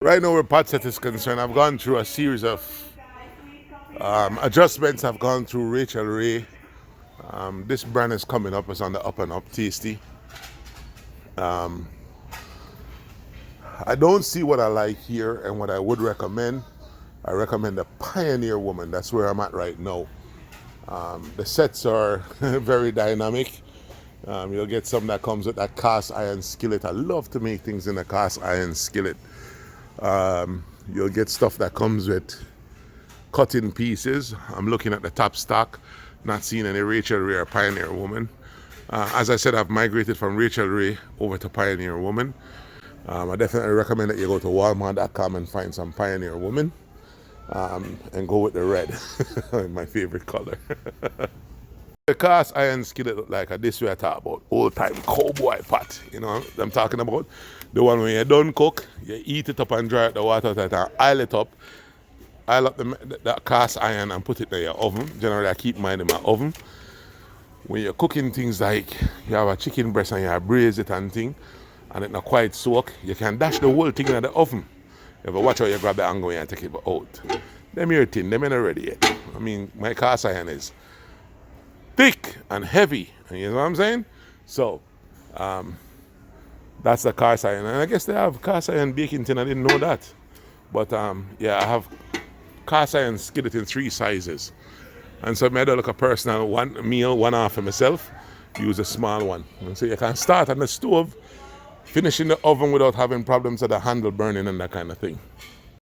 Right now where pot set is concerned, I've gone through a series of adjustments. I've gone through Rachel Ray. This brand is coming up, it's on the up and up, tasty. I don't see what I like here and what I would recommend. I recommend the Pioneer Woman. That's where I'm at right now. The sets are very dynamic. You'll get some that comes with that cast iron skillet. I love to make things in a cast iron skillet. You'll get stuff that comes with cutting pieces. I'm looking at the top stock, not seeing any Rachel Ray or Pioneer Woman. As I said, I've migrated from Rachel Ray over to Pioneer Woman. I definitely recommend that you go to walmart.com and find some Pioneer Woman and go with the red, my favorite color. The cast iron skillet look like this way I talk about old time cowboy pot. You know what I'm talking about? The one when you don't cook, you eat it up and dry out the water and oil it up. Oil up the cast iron and put it in your oven. Generally I keep mine in my oven. When you're cooking things like you have a chicken breast and you braise it and thing and it not quite soak, you can dash the whole thing in the oven. You ever watch how you grab the angle and take it out. Them here thing, them ain't ready yet. I mean my cast iron is thick and heavy, you know what I'm saying? So, that's the cast iron. And I guess they have cast iron baking tin, I didn't know that. But yeah, I have cast iron skillet in 3 sizes. And so I made like a personal one meal, one half for myself, use a small one. And so you can start on the stove, finish in the oven without having problems with the handle burning and that kind of thing.